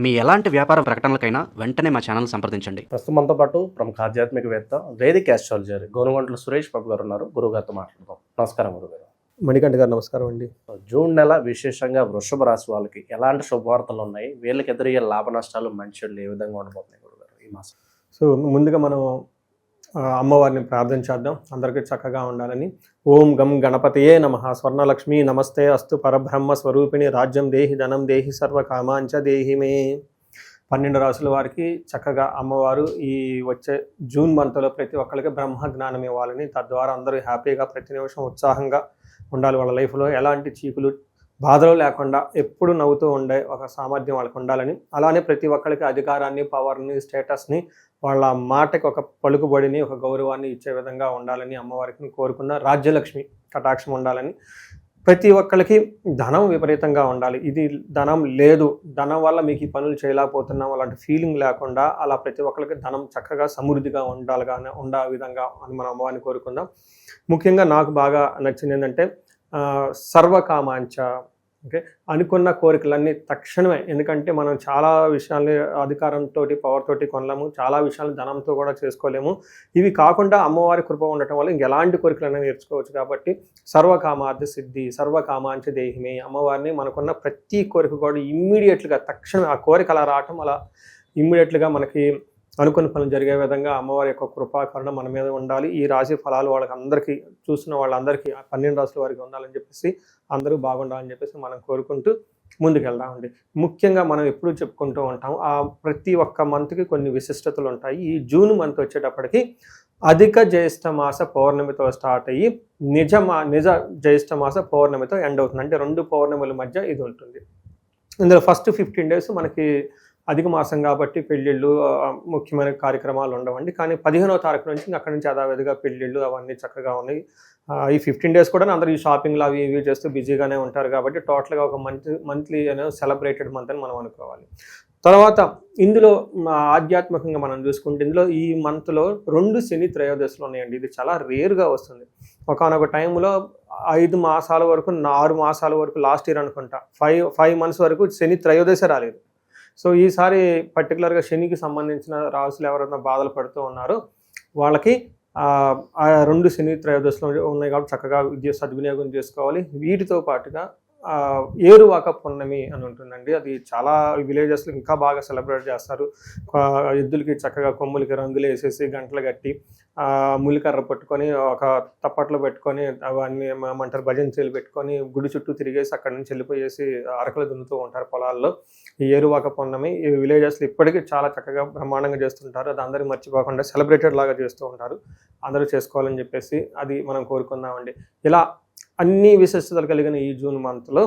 మీ ఎలాంటి వ్యాపార ప్రకటనలకైనా వెంటనే మా ఛానల్ సంప్రదించండి. ప్రస్తుతం మనతో పాటు ప్రముఖ ఆధ్యాత్మికవేత్త వేదిక ఆస్ట్రాలజర్ గోనుగంట్ల సురేష్ బాబు గారు ఉన్నారు. గురుగారితో మాట్లాడదాం. నమస్కారం గురుగారు. మణికంఠ గారు నమస్కారం అండి. జూన్ నెల విశేషంగా వృషభ రాశి వాళ్ళకి ఎలాంటి శుభవార్తలు ఉన్నాయి, వీళ్ళకి ఎదురయ్యే లాభ నష్టాలు మంచి చెడులు ఏ విధంగా ఉండబోతున్నాయి గురుగారు ఈ మాసం? సో ముందుగా మనం అమ్మవారిని ప్రార్థన చేద్దాం, అందరికీ చక్కగా ఉండాలని. ఓం గం గణపతయే నమః. స్వర్ణలక్ష్మి నమస్తే అస్తు పరబ్రహ్మ స్వరూపిణి రాజ్యం దేహి ధనం దేహి సర్వ కామాంచ దేహి మే. 12 రాసుల వారికి చక్కగా అమ్మవారు ఈ వచ్చే జూన్ మంత్లో ప్రతి ఒక్కరికి బ్రహ్మ జ్ఞానం ఇవ్వాలని, తద్వారా అందరూ హ్యాపీగా ప్రతి నిమిషం ఉత్సాహంగా ఉండాలి. వాళ్ళ లైఫ్లో ఎలాంటి చీకులు బాధలు లేకుండా ఎప్పుడు నవ్వుతూ ఉండే ఒక సామర్థ్యం వాళ్ళకి ఉండాలని, అలానే ప్రతి ఒక్కరికి అధికారాన్ని, పవర్ని, స్టేటస్ని, వాళ్ళ మాటకి ఒక పలుకుబడిని, ఒక గౌరవాన్ని ఇచ్చే విధంగా ఉండాలని అమ్మవారికి కోరుకున్న. రాజ్యలక్ష్మి కటాక్షం ఉండాలని, ప్రతి ఒక్కరికి ధనం విపరీతంగా ఉండాలి. ఇది ధనం లేదు, ధనం వల్ల మీకు ఈ పనులు చేయలేకపోతున్నాం అలాంటి ఫీలింగ్ లేకుండా అలా ప్రతి ఒక్కరికి ధనం చక్కగా సమృద్ధిగా ఉండే విధంగా అని మనం అమ్మవారిని కోరుకుందాం. ముఖ్యంగా నాకు బాగా నచ్చింది ఏంటంటే సర్వకామాంచ. ఓకే, అనుకున్న కోరికలన్నీ తక్షణమే. ఎందుకంటే మనం చాలా విషయాల్ని అధికారంతో, పవర్ తోటి కొనలేము, చాలా విషయాలు ధనంతో కూడా చేసుకోలేము. ఇవి కాకుండా అమ్మవారి కృప ఉండటం వల్ల ఇంకెలాంటి కోరికలైనా నేర్చుకోవచ్చు. కాబట్టి సర్వకామార్థ సిద్ధి సర్వకామాంచ దేహిమే. అమ్మవారిని మనకున్న ప్రతి కోరిక కూడా ఇమ్మీడియట్గా తక్షణమే ఆ కోరిక అలా రావటం, అలా ఇమ్మీడియట్గా మనకి అనుకున్న పనులు జరిగే విధంగా అమ్మవారి యొక్క కృపాకరణ మన మీద ఉండాలి. ఈ రాశి ఫలాలు వాళ్ళకి అందరికీ, చూసిన వాళ్ళందరికీ 12 రాశుల వారికి ఉండాలని చెప్పేసి, అందరూ బాగుండాలని చెప్పేసి మనం కోరుకుంటూ ముందుకెళ్దామండి. ముఖ్యంగా మనం ఎప్పుడూ చెప్పుకుంటూ ఉంటాం, ఆ ప్రతి ఒక్క మంత్కి కొన్ని విశిష్టతలు ఉంటాయి. ఈ జూన్ మంత్ వచ్చేటప్పటికి అధిక జ్యేష్ఠ మాస పౌర్ణమితో స్టార్ట్ అయ్యి నిజ జ్యేష్ఠ మాస పౌర్ణమితో ఎండ్ అవుతుంది. అంటే 2 పౌర్ణమిల మధ్య ఇది ఉంటుంది. ఇందులో ఫస్ట్ 15 డేస్ మనకి అధిక మాసం కాబట్టి పెళ్ళిళ్ళు, ముఖ్యమైన కార్యక్రమాలు ఉండవండి. కానీ 15వ తారీఖు నుంచి అక్కడి నుంచి యథావిధిగా పెళ్ళిళ్ళు అవన్నీ చక్కగా ఉన్నాయి. ఈ 15 డేస్ కూడా అందరూ ఈ షాపింగ్లు అవి ఇవి చేస్తూ బిజీగానే ఉంటారు. కాబట్టి టోటల్గా ఒక మంత్లీ అనేది సెలబ్రేటెడ్ మంత్ అని మనం అనుకోవాలి. తర్వాత ఇందులో ఆధ్యాత్మికంగా మనం చూసుకుంటే ఇందులో ఈ మంత్లో 2 శని త్రయోదశులు ఉన్నాయండి. ఇది చాలా రేర్గా వస్తుంది. ఒకనొక టైంలో 5 మాసాల వరకు, 6 మాసాల వరకు, లాస్ట్ ఇయర్ అనుకుంటా 5 మంత్స్ వరకు శని త్రయోదశ రాలేదు. సో ఈసారి పర్టికులర్గా శనికి సంబంధించిన రాసులు ఎవరైనా బాధలు పడుతూ ఉన్నారో వాళ్ళకి ఆ 2 శని త్రయోదశులు ఉన్నాయి కాబట్టి చక్కగా సద్వినియోగం చేసుకోవాలి. వీటితో పాటుగా ఏరువాక పున్నమి అని ఉంటుందండి. అది చాలా విలేజెస్లో ఇంకా బాగా సెలబ్రేట్ చేస్తారు. ఎద్దులకి చక్కగా కొమ్ములకి రంగులు వేసేసి, గంటలు కట్టి, ములికర్ర పట్టుకొని, ఒక తప్పట్లో పెట్టుకొని, అవన్నీ ఏమంటారు భజనచీలు పెట్టుకొని గుడి చుట్టూ తిరిగేసి అక్కడి నుంచి వెళ్ళిపోయేసి అరకలు దున్నుతూ ఉంటారు పొలాల్లో. ఈ ఏరువాక పున్నమి ఈ విలేజెస్లో ఇప్పటికీ చాలా చక్కగా బ్రహ్మాండంగా చేస్తుంటారు. అది అందరూ మర్చిపోకుండా సెలబ్రేటెడ్ లాగా చేస్తూ ఉంటారు. అందరూ చేసుకోవాలని చెప్పేసి అది మనం కోరుకుందామండి. ఇలా అన్ని విశిష్టతలు కలిగిన ఈ జూన్ మంత్లో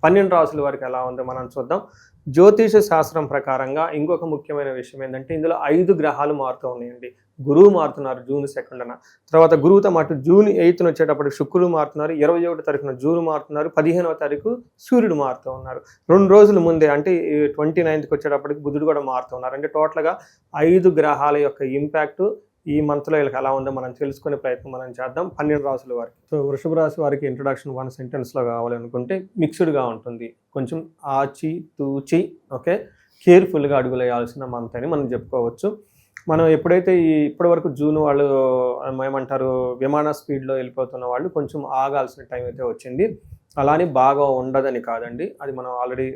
12 రాసుల వారికి ఎలా ఉందో మనం చూద్దాం. జ్యోతిష శాస్త్రం ప్రకారంగా ఇంకొక ముఖ్యమైన విషయం ఏంటంటే ఇందులో 5 గ్రహాలు మారుతూ ఉన్నాయండి. గురువు మారుతున్నారు జూన్ 2న, తర్వాత గురువుతో మాటు జూన్ 8న వచ్చేటప్పటికి శుక్రుడు మారుతున్నారు, 21వ తారీఖున జూన్ మారుతున్నారు, 15వ తారీఖు సూర్యుడు మారుతూ ఉన్నారు. 2 రోజుల ముందే అంటే 29కి వచ్చేటప్పటికి బుధుడు కూడా మారుతూ ఉన్నారు. అంటే టోటల్గా 5 గ్రహాల యొక్క ఇంపాక్ట్ ఈ మంత్లో వీళ్ళకి ఎలా ఉందో మనం తెలుసుకునే ప్రయత్నం మనం చేద్దాం. 12 రాసుల వారికి. సో వృషభ రాశి వారికి ఇంట్రొడక్షన్ 1 సెంటెన్స్లో కావాలనుకుంటే మిక్స్డ్గా ఉంటుంది. కొంచెం ఆచి తూచి ఓకే కేర్ఫుల్గా అడుగులేయాల్సిన మంత్ అని మనం చెప్పుకోవచ్చు. మనం ఎప్పుడైతే ఇప్పటి వరకు జూన్ వాళ్ళు ఏమంటారు విమాన స్పీడ్లో వెళ్ళిపోతున్న వాళ్ళు కొంచెం ఆగాల్సిన టైం అయితే వచ్చింది. అలానే బాగా ఉండదని కాదండి, అది మనం ఆల్రెడీ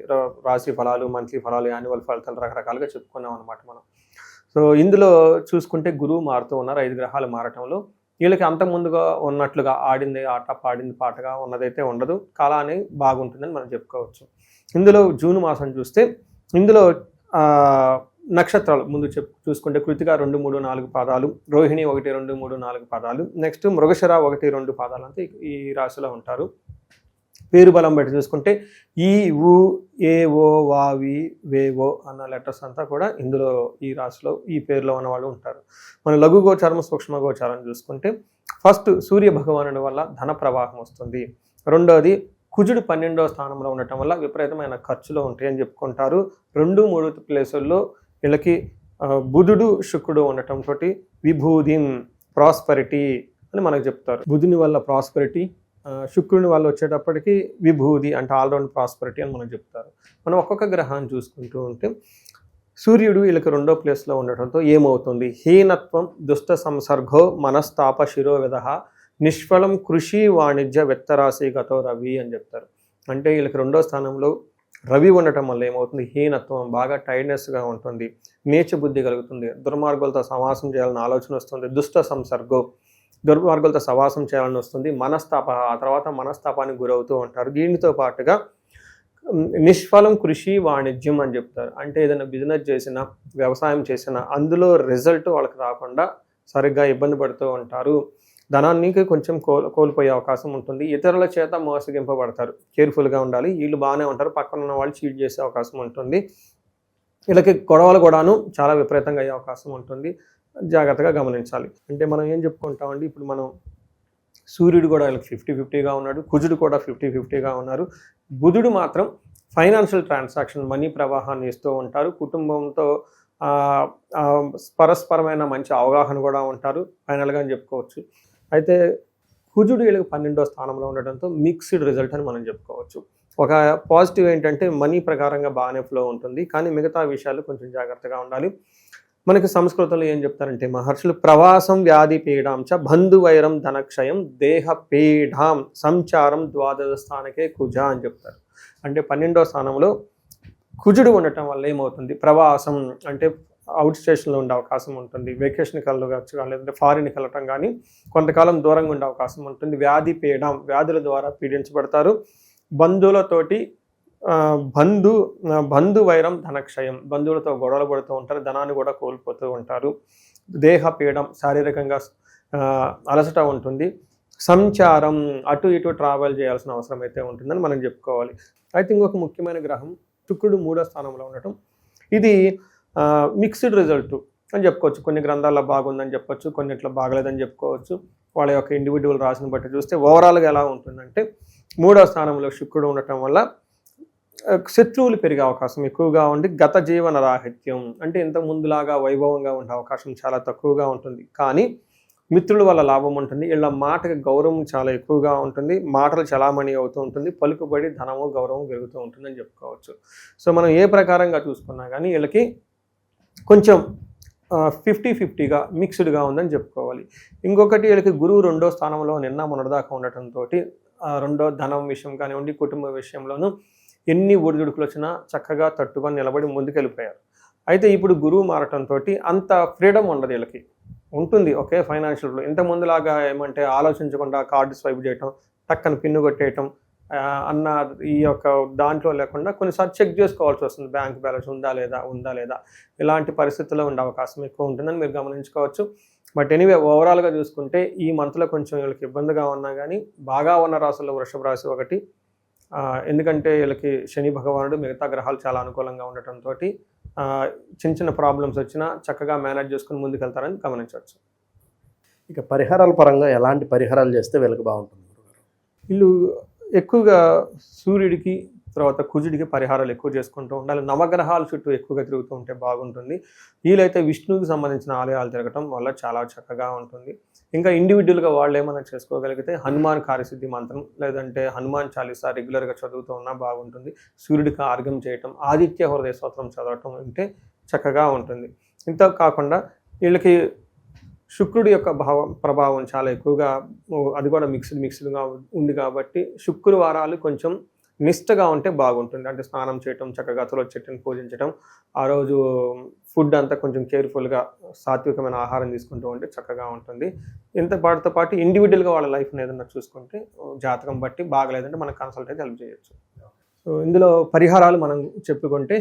రాశి ఫలాలు, మంత్లీ ఫలాలు, యాన్యువల్ ఫలితాలు రకరకాలుగా చెప్పుకున్నాం అనమాట మనం. సో ఇందులో చూసుకుంటే గురువు మారుతూ ఉన్నారు. 5 గ్రహాలు మారటంలో వీళ్ళకి అంతకుముందుగా ఉన్నట్లుగా ఆడింది ఆట, పాడింది పాటగా ఉన్నదైతే ఉండదు. కాలాన్ని బాగుంటుందని మనం చెప్పుకోవచ్చు. ఇందులో జూన్ మాసం చూస్తే ఇందులో నక్షత్రాలు ముందు చూసుకుంటే కృతిక 2, 3, 4 పాదాలు, రోహిణి 1, 2, 3, 4 పాదాలు, నెక్స్ట్ మృగశిర 1, 2 పాదాలు అంతా ఈ రాశిలో ఉంటారు. పేరు బలం బట్టి చూసుకుంటే ఈ ఊ ఏ ఓ వా వి వే ఓ అన్న లెటర్స్ అంతా కూడా ఇందులో ఈ రాశిలో ఈ పేరులో ఉన్న వాళ్ళు ఉంటారు. మన లఘు గోచారం, సూక్ష్మ గోచారం చూసుకుంటే ఫస్ట్ సూర్య భగవానుడి వల్ల ధన ప్రవాహం వస్తుంది. రెండోది కుజుడు 12వ స్థానంలో ఉండటం వల్ల విపరీతమైన ఖర్చులు ఉంటాయని చెప్పుకుంటారు. 2, 3 ప్లేసుల్లో వీళ్ళకి బుధుడు శుక్రుడు ఉండటంతో విభూదిం ప్రాస్పరిటీ అని మనకు చెప్తారు. బుధుని వల్ల ప్రాస్పరిటీ, శుక్రుని వాళ్ళు వచ్చేటప్పటికి విభూది అంటే ఆల్రౌండ్ ప్రాస్పరిటీ అని మనం చెప్తారు. మనం ఒక్కొక్క గ్రహాన్ని చూసుకుంటూ ఉంటే సూర్యుడు వీళ్ళకి 2వ ప్లేస్లో ఉండటంతో ఏమవుతుంది, హీనత్వం దుష్ట సంసర్గో మనస్తాప శిరోవిధ నిష్ఫలం కృషి వాణిజ్య వెత్తరాశిగతో రవి అని చెప్తారు. అంటే వీళ్ళకి 2వ స్థానంలో రవి ఉండటం వల్ల ఏమవుతుంది, హీనత్వం, బాగా టైర్డ్నెస్గా ఉంటుంది, నీచ బుద్ధి కలుగుతుంది, దుర్మార్గులతో సమాసం చేయాలని ఆలోచన వస్తుంది, దుష్ట సంసర్గో దుర్మార్గులతో సవాసం చేయాలని వస్తుంది, మనస్తాప ఆ తర్వాత మనస్తాపానికి గురవుతూ ఉంటారు. దీనితో పాటుగా నిష్ఫలం కృషి వాణిజ్యం అని చెప్తారు. అంటే ఏదైనా బిజినెస్ చేసినా వ్యవసాయం చేసినా అందులో రిజల్ట్ వాళ్ళకి రాకుండా సరిగ్గా ఇబ్బంది పడుతూ ఉంటారు. ధనానికి కొంచెం కోల్పోయే అవకాశం ఉంటుంది. ఇతరుల చేత మోసగింపబడతారు. కేర్ఫుల్గా ఉండాలి. వీళ్ళు బాగానే ఉంటారు, పక్కన ఉన్న వాళ్ళు చీట్ చేసే అవకాశం ఉంటుంది. వీళ్ళకి గొడవలు కూడాను చాలా విపరీతంగా అయ్యే అవకాశం ఉంటుంది. జాగ్రత్తగా గమనించాలి. అంటే మనం ఏం చెప్పుకుంటామండి, ఇప్పుడు మనం సూర్యుడు కూడా వీళ్ళకి 50-50గా ఉన్నాడు, కుజుడు కూడా 50-50గా ఉన్నారు. బుధుడు మాత్రం ఫైనాన్షియల్ ట్రాన్సాక్షన్ మనీ ప్రవాహాన్ని ఇస్తూ ఉంటారు. కుటుంబంతో పరస్పరమైన మంచి అవగాహన కూడా ఉంటారు ఫైనల్గా అని చెప్పుకోవచ్చు. అయితే కుజుడు వీళ్ళకి 12వ స్థానంలో ఉండడంతో మిక్స్డ్ రిజల్ట్ అని మనం చెప్పుకోవచ్చు. ఒక పాజిటివ్ ఏంటంటే మనీ ప్రకారంగా బాగానే ఫ్లో ఉంటుంది, కానీ మిగతా విషయాలు కొంచెం జాగ్రత్తగా ఉండాలి. మనకి సంస్కృతంలో ఏం చెప్తారంటే మహర్షులు ప్రవాసం వ్యాధి పీడాంచ బంధువైరం ధనక్షయం దేహ పీఢాం సంచారం ద్వాదశ స్థానకే కుజ అని చెప్తారు. అంటే 12వ స్థానంలో కుజుడు ఉండటం వల్ల ఏమవుతుంది, ప్రవాసం అంటే అవుట్ స్టేషన్లో ఉండే అవకాశం ఉంటుంది, వెకేషన్కి వెళ్ళవచ్చు, లేదంటే ఫారిన్కి వెళ్ళటం కానీ కొంతకాలం దూరంగా ఉండే అవకాశం ఉంటుంది. వ్యాధి పీడం వ్యాధుల ద్వారా పీడించబడతారు. బంధువులతోటి బంధువైరం ధనక్షయం బంధువులతో గొడవలు పడుతూ ఉంటారు, ధనాన్ని కూడా కోల్పోతూ ఉంటారు. దేహ పీడం శారీరకంగా అలసట ఉంటుంది. సంచారం అటు ఇటు ట్రావెల్ చేయాల్సిన అవసరం అయితే ఉంటుందని మనం చెప్పుకోవాలి. అయితే ఇంకొక ముఖ్యమైన గ్రహం శుక్రుడు 3వ స్థానంలో ఉండటం, ఇది మిక్స్డ్ రిజల్ట్ అని చెప్పుకోవచ్చు. కొన్ని గ్రంథాల్లో బాగుందని చెప్పొచ్చు, కొన్నిట్లో బాగలేదని చెప్పుకోవచ్చు. వాళ్ళ యొక్క ఇండివిజువల్ రాశిని బట్టి చూస్తే ఓవరాల్గా ఎలా ఉంటుందంటే 3వ స్థానంలో శుక్రుడు ఉండటం వల్ల శత్రువులు పెరిగే అవకాశం ఎక్కువగా ఉండి గత జీవన రాహిత్యం అంటే ఇంత ముందులాగా వైభవంగా ఉండే అవకాశం చాలా తక్కువగా ఉంటుంది. కానీ మిత్రుల వల్ల లాభం ఉంటుంది. వీళ్ళ మాటకి గౌరవం చాలా ఎక్కువగా ఉంటుంది. మాటలు చలామణి అవుతూ ఉంటుంది. పలుకుబడి ధనము గౌరవం పెరుగుతూ ఉంటుందని చెప్పుకోవచ్చు. సో మనం ఏ ప్రకారంగా చూసుకున్నా కానీ వీళ్ళకి కొంచెం 50-50గా మిక్స్డ్గా ఉందని చెప్పుకోవాలి. ఇంకొకటి వీళ్ళకి గురువు 2వ స్థానంలో నిన్న మొన్నటిదాకా ఉండటంతో రెండో ధనం విషయం కానివ్వండి, కుటుంబ విషయంలోనూ ఎన్ని ఒడిదుడుకులు వచ్చినా చక్కగా తట్టుకొని నిలబడి ముందుకెళ్ళిపోయారు. అయితే ఇప్పుడు గురువు మారటంతో అంత ఫ్రీడమ్ ఉండదు వీళ్ళకి. ఉంటుంది ఓకే ఫైనాన్షియల్, ఇంత ముందులాగా ఏమంటే ఆలోచించకుండా కార్డు స్వైప్ చేయటం, టక్కన పిన్ను కొట్టేయటం అన్న ఈ యొక్క దాంట్లో లేకుండా కొన్నిసార్లు చెక్ చేసుకోవాల్సి వస్తుంది, బ్యాంక్ బ్యాలెన్స్ ఉందా లేదా ఇలాంటి పరిస్థితుల్లో ఉండే అవకాశం ఎక్కువ ఉంటుందని మీరు గమనించుకోవచ్చు. బట్ ఎనీవే ఓవరాల్గా చూసుకుంటే ఈ మంత్లో కొంచెం వీళ్ళకి ఇబ్బందిగా ఉన్నా కానీ బాగా ఉన్న రాశుల్లో వృషభ రాశి ఒకటి. ఎందుకంటే వీళ్ళకి శని భగవానుడు మిగతా గ్రహాలు చాలా అనుకూలంగా ఉండటంతో చిన్న చిన్న ప్రాబ్లమ్స్ వచ్చినా చక్కగా మేనేజ్ చేసుకుని ముందుకెళ్తారని గమనించవచ్చు. ఇక పరిహారాల పరంగా ఎలాంటి పరిహారాలు చేస్తే వీళ్ళకి బాగుంటుంది? వీళ్ళు ఎక్కువగా సూర్యుడికి తర్వాత కుజుడికి పరిహారాలు ఎక్కువ చేసుకుంటూ ఉండాలి. నవగ్రహాల చుట్టూ ఎక్కువగా తిరుగుతూ ఉంటే బాగుంటుంది. వీలైతే విష్ణువుకి సంబంధించిన ఆలయాలు తిరగటం వల్ల చాలా చక్కగా ఉంటుంది. ఇంకా ఇండివిజువల్గా వాళ్ళు ఏమైనా చేసుకోగలిగితే హనుమాన్ కార్యసిద్ధి మంత్రం లేదంటే హనుమాన్ చాలీసా రెగ్యులర్గా చదువుతూ ఉన్నా బాగుంటుంది. సూర్యుడికి ఆర్ఘ్యం చేయటం, ఆదిత్య హృదయ స్తోత్రం చదవటం ఉంటే చక్కగా ఉంటుంది. ఇంత కాకుండా వీళ్ళకి శుక్రుడి యొక్క ప్రభావం చాలా ఎక్కువగా, అది కూడా మిక్స్డ్గా ఉంది కాబట్టి శుక్రవారాలు కొంచెం నిష్టగా ఉంటే బాగుంటుంది. అంటే స్నానం చేయటం, చక్కగా తులసి చెట్టుని పూజించడం, ఆ రోజు ఫుడ్ అంతా కొంచెం కేర్ఫుల్గా సాత్వికమైన ఆహారం తీసుకుంటూ ఉంటే చక్కగా ఉంటుంది. ఇంత వాటితో పాటు ఇండివిజువల్గా వాళ్ళ లైఫ్ని ఏదైనా చూసుకుంటే జాతకం బట్టి బాగలేదంటే మనం కన్సల్ట్ అయితే హెల్ప్ చేయొచ్చు. సో ఇందులో పరిహారాలు మనం చెప్పుకుంటే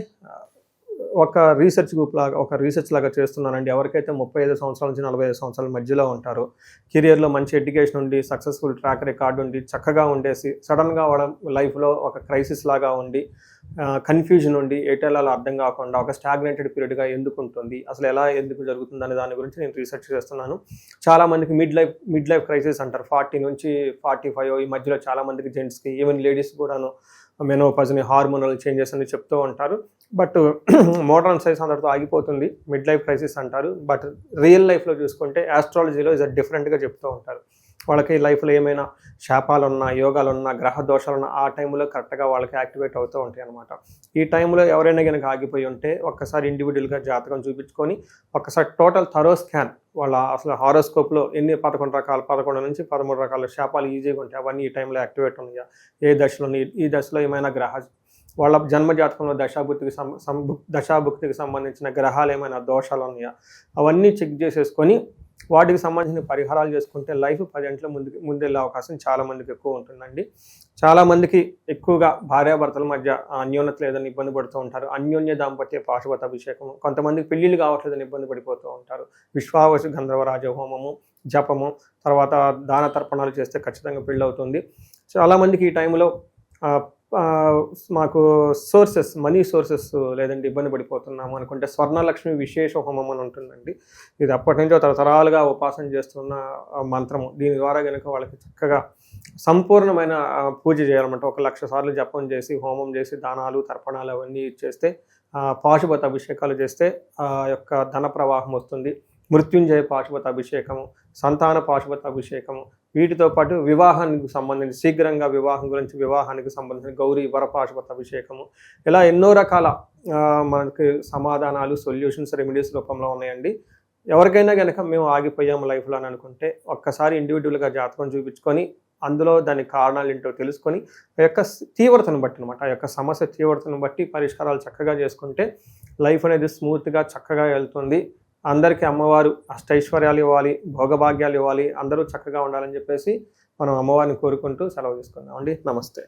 ఒక రీసెర్చ్ లాగా చేస్తున్నానండి. ఎవరికైతే 35 సంవత్సరాల నుంచి 45 సంవత్సరాల మధ్యలో ఉంటారో, కెరియర్లో మంచి ఎడ్యుకేషన్ ఉండి సక్సెస్ఫుల్ ట్రాక్ రికార్డు ఉండి చక్కగా ఉండేసి సడన్గా వాళ్ళ లైఫ్లో ఒక క్రైసిస్ లాగా ఉండి కన్ఫ్యూజన్ ఉండి ఎటెలాలో అర్థం కాకుండా ఒక స్టాగ్నేటెడ్ పీరియడ్గా ఎందుకు ఉంటుంది, అసలు ఎలా ఎందుకు జరుగుతుంది అనే దాని గురించి నేను రీసెర్చ్ చేస్తున్నాను. చాలామందికి మిడ్ లైఫ్ క్రైసిస్ అంటారు. 40 నుంచి 45 ఈ మధ్యలో చాలామందికి జెంట్స్కి, ఈవెన్ లేడీస్ కూడాను మెనోపాజ్ని, హార్మోనల్ చేంజెస్ అని చెప్తూ ఉంటారు. బట్ మోడర్న్ సైన్స్ అందరితో ఆగిపోతుంది, మిడ్ లైఫ్ క్రైసిస్ అంటారు. బట్ రియల్ లైఫ్లో చూసుకుంటే ఆస్ట్రాలజీలో డిఫరెంట్గా చెప్తూ ఉంటారు. వాళ్ళకి లైఫ్లో ఏమైనా శాపాలున్నా యోగాలున్నా గ్రహ దోషాలున్నా ఆ టైంలో కరెక్ట్గా వాళ్ళకి యాక్టివేట్ అవుతూ ఉంటాయి అన్నమాట. ఈ టైంలో ఎవరైనా కనుక ఆగిపోయి ఉంటే ఒక్కసారి ఇండివిజువల్గా జాతకం చూపించుకొని ఒక్కసారి టోటల్ థరో స్కాన్ వాళ్ళ అసలు హారోస్కోప్లో ఎన్ని 11 నుంచి 13 రకాల శాపాలు ఈజీగా ఉంటాయి, అవన్నీ ఈ టైంలో యాక్టివేట్ ఉన్నాయా, ఏ దశలో ఈ దశలో ఏమైనా వాళ్ళ జన్మ జాతకంలో దశాభుక్తికి సంబంధించిన గ్రహాలు ఏమైనా దోషాలు ఉన్నాయా అవన్నీ చెక్ చేసేసుకొని వాటికి సంబంధించిన పరిహారాలు చేసుకుంటే లైఫ్ 10 గంటల ముందెళ్ళే అవకాశం చాలామందికి ఎక్కువ ఉంటుందండి. చాలామందికి ఎక్కువగా భార్యాభర్తల మధ్య అన్యోన్యత లేదని ఇబ్బంది పడుతూ ఉంటారు. అన్యోన్య దాంపత్య పాశుపత అభిషేకము, కొంతమందికి పెళ్ళిళ్ళు కావట్లేదని ఇబ్బంది పడిపోతూ ఉంటారు. విశ్వావసు గంధర్వరాజ హోమము, జపము, తర్వాత దాన తర్పణాలు చేస్తే ఖచ్చితంగా పెళ్ళి అవుతుంది. చాలామందికి ఈ టైంలో మాకు మనీ సోర్సెస్ లేదంటే ఇబ్బంది పడిపోతున్నాము అనుకుంటే స్వర్ణలక్ష్మి విశేష హోమం అని ఉంటుందండి. ఇది అప్పటి నుంచో తరతరాలుగా ఉపాసన చేస్తున్న మంత్రము. దీని ద్వారా కనుక వాళ్ళకి చక్కగా సంపూర్ణమైన పూజ చేయాలన్నమాట. 1,00,000 సార్లు జపం చేసి హోమం చేసి దానాలు తర్పణాలు అవన్నీ ఇచ్చేస్తే పాశుపత అభిషేకాలు చేస్తే ఆ యొక్క ధన ప్రవాహం వస్తుంది. మృత్యుంజయ పాశుపత అభిషేకము, సంతాన పాశుపత అభిషేకము, వీటితో పాటు వివాహానికి సంబంధించి శీఘ్రంగా వివాహానికి సంబంధించిన గౌరీ వర పాశుపత అభిషేకము, ఇలా ఎన్నో రకాల మనకి సమాధానాలు, సొల్యూషన్స్, రెమెడీస్ రూపంలో ఉన్నాయండి. ఎవరికైనా కనుక మేము ఆగిపోయాము లైఫ్లో అని అనుకుంటే ఒక్కసారి ఇండివిజువల్గా జాతకం చూపించుకొని అందులో దాని కారణాలు ఏంటో తెలుసుకొని ఆ యొక్క తీవ్రతను బట్టి అనమాట, ఆ యొక్క సమస్య తీవ్రతను బట్టి పరిష్కారాలు చక్కగా చేసుకుంటే లైఫ్ అనేది స్మూత్గా చక్కగా వెళ్తుంది. అందరికీ అమ్మవారు అష్టైశ్వర్యాలు ఇవ్వాలి, భోగభాగ్యాలు ఇవ్వాలి, అందరూ చక్కగా ఉండాలని చెప్పేసి మనం అమ్మవారిని కోరుకుంటూ సెలవు తీసుకుందాం అండి. నమస్తే.